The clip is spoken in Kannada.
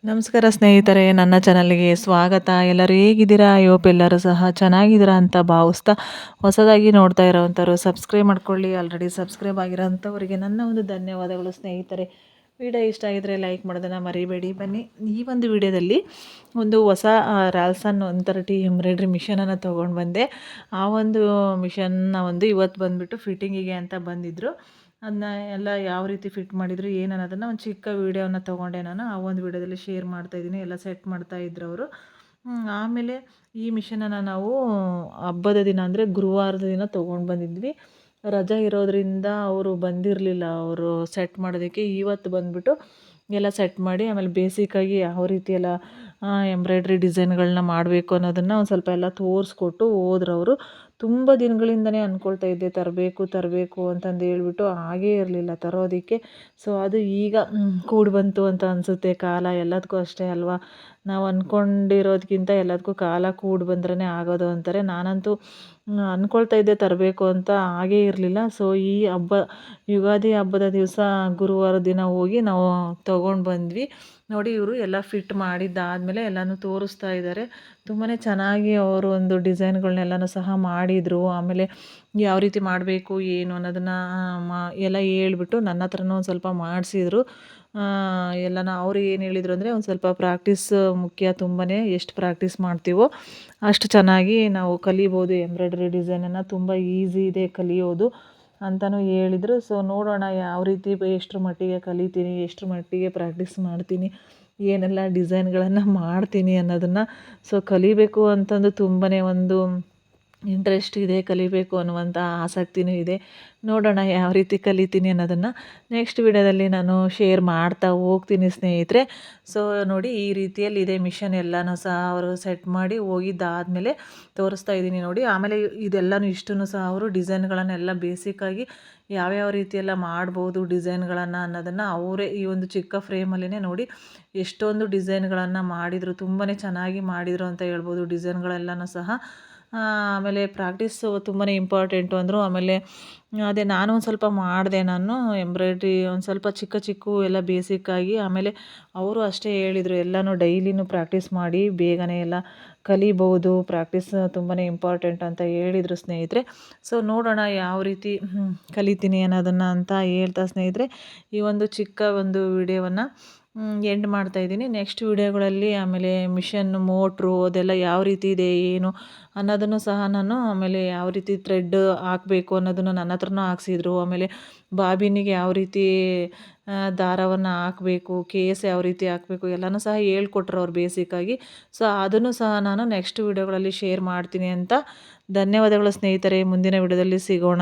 ನಮಸ್ಕಾರ ಸ್ನೇಹಿತರೆ, ನನ್ನ ಚಾನಲ್ಗೆ ಸ್ವಾಗತ. ಎಲ್ಲರೂ ಹೇಗಿದ್ದೀರಾ? ಹೋಪ್ ಎಲ್ಲರೂ ಸಹ ಚೆನ್ನಾಗಿದ್ದೀರಾ ಅಂತ ಭಾವಿಸ್ತಾ, ಹೊಸದಾಗಿ ನೋಡ್ತಾ ಇರೋವಂಥವ್ರು ಸಬ್ಸ್ಕ್ರೈಬ್ ಮಾಡ್ಕೊಳ್ಳಿ. ಆಲ್ರೆಡಿ ಸಬ್ಸ್ಕ್ರೈಬ್ ಆಗಿರೋಂಥವರಿಗೆ ನನ್ನ ಒಂದು ಧನ್ಯವಾದಗಳು ಸ್ನೇಹಿತರೆ. ವಿಡಿಯೋ ಇಷ್ಟ ಆಗಿದ್ರೆ ಲೈಕ್ ಮಾಡೋದನ್ನು ಮರಿಬೇಡಿ. ಬನ್ನಿ, ಈ ಒಂದು ವಿಡಿಯೋದಲ್ಲಿ ಒಂದು ಹೊಸ ರಾಲ್ಸನ್ 130 ಎಂಬ್ರಾಯ್ಡ್ರಿ ಮಿಷನನ್ನು ತೊಗೊಂಡು ಬಂದೆ. ಆ ಒಂದು ಮಿಷನ್ನ ಇವತ್ತು ಬಂದುಬಿಟ್ಟು ಫಿಟ್ಟಿಂಗಿಗೆ ಅಂತ ಬಂದಿದ್ದರು. ಅದನ್ನ ಎಲ್ಲ ಯಾವ ರೀತಿ ಫಿಟ್ ಮಾಡಿದ್ರು ಏನು ಅನ್ನೋದನ್ನು ಒಂದು ಚಿಕ್ಕ ವೀಡಿಯೋನ ತೊಗೊಂಡೆ ನಾನು. ಆ ಒಂದು ವೀಡಿಯೋದಲ್ಲಿ ಶೇರ್ ಮಾಡ್ತಾಯಿದ್ದೀನಿ. ಎಲ್ಲ ಸೆಟ್ ಮಾಡ್ತಾಯಿದ್ರು ಅವರು. ಆಮೇಲೆ ಈ ಮಿಷನನ್ನು ನಾವು ಹಬ್ಬದ ದಿನ ಅಂದರೆ ಗುರುವಾರದ ದಿನ ತೊಗೊಂಡು ಬಂದಿದ್ವಿ. ರಜೆ ಇರೋದರಿಂದ ಅವರು ಬಂದಿರಲಿಲ್ಲ, ಅವರು ಸೆಟ್ ಮಾಡೋದಕ್ಕೆ. ಇವತ್ತು ಬಂದುಬಿಟ್ಟು ಎಲ್ಲ ಸೆಟ್ ಮಾಡಿ, ಆಮೇಲೆ ಬೇಸಿಕ್ಕಾಗಿ ಯಾವ ರೀತಿ ಎಲ್ಲ ಎಂಬ್ರಾಯ್ಡ್ರಿ ಡಿಸೈನ್ಗಳನ್ನ ಮಾಡಬೇಕು ಅನ್ನೋದನ್ನು ಒಂದು ಸ್ವಲ್ಪ ಎಲ್ಲ ತೋರಿಸ್ಕೊಟ್ಟು ಹೋದ್ರವರು. ತುಂಬ ದಿನಗಳಿಂದನೇ ಅಂದ್ಕೊಳ್ತಾ ಇದ್ದೆ ತರಬೇಕು ಅಂತಂದು ಹೇಳ್ಬಿಟ್ಟು, ಹಾಗೇ ಇರಲಿಲ್ಲ ತರೋದಕ್ಕೆ. ಸೊ ಅದು ಈಗ ಕೂಡಿ ಬಂತು ಅಂತ ಅನಿಸುತ್ತೆ. ಕಾಲ ಎಲ್ಲದಕ್ಕೂ ಅಷ್ಟೇ ಅಲ್ವಾ, ನಾವು ಅಂದ್ಕೊಂಡಿರೋದಕ್ಕಿಂತ ಎಲ್ಲದಕ್ಕೂ ಕಾಲ ಕೂಡಿ ಬಂದ್ರೇ ಆಗೋದು ಅಂತಾರೆ. ನಾನಂತೂ ಅಂದ್ಕೊಳ್ತಾ ಇದ್ದೆ ತರಬೇಕು ಅಂತ, ಹಾಗೇ ಇರಲಿಲ್ಲ. ಸೊ ಈ ಯುಗಾದಿ ಹಬ್ಬದ ದಿವಸ ಗುರುವಾರ ದಿನ ಹೋಗಿ ನಾವು ತೊಗೊಂಡು ಬಂದ್ವಿ. ನೋಡಿ, ಇವರು ಎಲ್ಲ ಫಿಟ್ ಮಾಡಿದ್ದಾದಮೇಲೆ ಎಲ್ಲನೂ ತೋರಿಸ್ತಾ ಇದ್ದಾರೆ. ತುಂಬಾ ಚೆನ್ನಾಗಿ ಅವರು ಒಂದು ಡಿಸೈನ್ಗಳನ್ನೆಲ್ಲನೂ ಸಹ ಮಾಡಿದರು. ಆಮೇಲೆ ಯಾವ ರೀತಿ ಮಾಡಬೇಕು ಏನು ಅನ್ನೋದನ್ನು ಎಲ್ಲ ಹೇಳ್ಬಿಟ್ಟು ನನ್ನ ಹತ್ರನೂ ಒಂದು ಸ್ವಲ್ಪ ಮಾಡಿಸಿದ್ರು. ಎಲ್ಲನ ಅವರು ಏನು ಹೇಳಿದರು ಅಂದರೆ, ಒಂದು ಸ್ವಲ್ಪ ಪ್ರಾಕ್ಟೀಸ್ ಮುಖ್ಯ. ತುಂಬಾ ಎಷ್ಟು ಪ್ರಾಕ್ಟೀಸ್ ಮಾಡ್ತೀವೋ ಅಷ್ಟು ಚೆನ್ನಾಗಿ ನಾವು ಕಲಿಬೋದು. ಎಂಬ್ರಾಯ್ಡ್ರಿ ಡಿಸೈನನ್ನು ತುಂಬ ಈಸಿ ಇದೆ ಕಲಿಯೋದು ಅಂತಲೂ ಹೇಳಿದರು. ಸೊ ನೋಡೋಣ ಯಾವ ರೀತಿ ಎಷ್ಟರ ಮಟ್ಟಿಗೆ ಕಲಿತೀನಿ, ಎಷ್ಟರ ಮಟ್ಟಿಗೆ ಪ್ರಾಕ್ಟೀಸ್ ಮಾಡ್ತೀನಿ, ಏನೆಲ್ಲ ಡಿಸೈನ್ಗಳನ್ನು ಮಾಡ್ತೀನಿ ಅನ್ನೋದನ್ನು. ಸೊ ಕಲಿಬೇಕು ಅಂತಂದು ತುಂಬಾ ಒಂದು ಇಂಟ್ರೆಸ್ಟ್ ಇದೆ, ಕಲಿಬೇಕು ಅನ್ನುವಂಥ ಆಸಕ್ತಿನೂ ಇದೆ. ನೋಡೋಣ ಯಾವ ರೀತಿ ಕಲಿತೀನಿ ಅನ್ನೋದನ್ನು ನೆಕ್ಸ್ಟ್ ವಿಡಿಯೋದಲ್ಲಿ ನಾನು ಶೇರ್ ಮಾಡ್ತಾ ಹೋಗ್ತೀನಿ ಸ್ನೇಹಿತರೆ. ಸೊ ನೋಡಿ, ಈ ರೀತಿಯಲ್ಲಿ ಇದೆ ಮಿಷನ್. ಎಲ್ಲನೂ ಸಹ ಅವರು ಸೆಟ್ ಮಾಡಿ ಹೋಗಿದ್ದಾದಮೇಲೆ ತೋರಿಸ್ತಾ ಇದ್ದೀನಿ ನೋಡಿ. ಆಮೇಲೆ ಇದೆಲ್ಲನೂ ಇಷ್ಟನ್ನು ಸಹ ಅವರು ಡಿಸೈನ್ಗಳನ್ನೆಲ್ಲ ಬೇಸಿಕ್ಕಾಗಿ ಯಾವ್ಯಾವ ರೀತಿಯೆಲ್ಲ ಮಾಡ್ಬೋದು ಡಿಸೈನ್ಗಳನ್ನು ಅನ್ನೋದನ್ನು ಅವರೇ ಈ ಒಂದು ಚಿಕ್ಕ ಫ್ರೇಮಲ್ಲೇ ನೋಡಿ ಎಷ್ಟೊಂದು ಡಿಸೈನ್ಗಳನ್ನು ಮಾಡಿದರು. ತುಂಬಾ ಚೆನ್ನಾಗಿ ಮಾಡಿದರು ಅಂತ ಹೇಳ್ಬೋದು ಡಿಸೈನ್ಗಳೆಲ್ಲನೂ ಸಹ. ಆಮೇಲೆ ಪ್ರಾಕ್ಟೀಸು ತುಂಬಾ ಇಂಪಾರ್ಟೆಂಟು ಅಂದರು. ಆಮೇಲೆ ಅದೇ ನಾನು ಒಂದು ಸ್ವಲ್ಪ ಮಾಡಿದೆ. ನಾನು ಎಂಬ್ರಾಯ್ಡ್ರಿ ಒಂದು ಸ್ವಲ್ಪ ಚಿಕ್ಕ ಎಲ್ಲ ಬೇಸಿಕ್ಕಾಗಿ. ಆಮೇಲೆ ಅವರು ಅಷ್ಟೇ ಹೇಳಿದರು, ಎಲ್ಲನೂ ಡೈಲಿನೂ ಪ್ರಾಕ್ಟೀಸ್ ಮಾಡಿ ಬೇಗನೆ ಎಲ್ಲ ಕಲಿಬೋದು, ಪ್ರಾಕ್ಟೀಸ್ ತುಂಬಾ ಇಂಪಾರ್ಟೆಂಟ್ ಅಂತ ಹೇಳಿದರು ಸ್ನೇಹಿತರೆ. ಸೊ ನೋಡೋಣ ಯಾವ ರೀತಿ ಕಲಿತೀನಿ ಅನ್ನೋದನ್ನು ಅಂತ ಹೇಳ್ತಾ ಸ್ನೇಹಿತರೆ, ಈ ಒಂದು ಚಿಕ್ಕ ಒಂದು ವಿಡಿಯೋವನ್ನು ಎಂಡ್ ಮಾಡ್ತಾಯಿದ್ದೀನಿ. ನೆಕ್ಸ್ಟ್ ವಿಡಿಯೋಗಳಲ್ಲಿ ಆಮೇಲೆ ಮಿಷನ್ ಮೋಟ್ರು ಅದೆಲ್ಲ ಯಾವ ರೀತಿ ಇದೆ ಏನು ಅನ್ನೋದನ್ನು ಸಹ ನಾನು, ಆಮೇಲೆ ಯಾವ ರೀತಿ ಥ್ರೆಡ್ ಹಾಕಬೇಕು ಅನ್ನೋದನ್ನು ನನ್ನ ಹತ್ರನೂ ಹಾಕ್ಸಿದ್ರು. ಆಮೇಲೆ ಬಾಬಿನಿಗೆ ಯಾವ ರೀತಿ ದಾರವನ್ನು ಹಾಕಬೇಕು, ಕೇಸ್ ಯಾವ ರೀತಿ ಹಾಕಬೇಕು ಎಲ್ಲನೂ ಸಹ ಹೇಳ್ಕೊಟ್ರು ಅವ್ರು ಬೇಸಿಕ್ಕಾಗಿ. ಸೊ ಅದನ್ನು ಸಹ ನಾನು ನೆಕ್ಸ್ಟ್ ವಿಡಿಯೋಗಳಲ್ಲಿ ಶೇರ್ ಮಾಡ್ತೀನಿ ಅಂತ. ಧನ್ಯವಾದಗಳು ಸ್ನೇಹಿತರೆ. ಮುಂದಿನ ವಿಡಿಯೋದಲ್ಲಿ ಸಿಗೋಣ.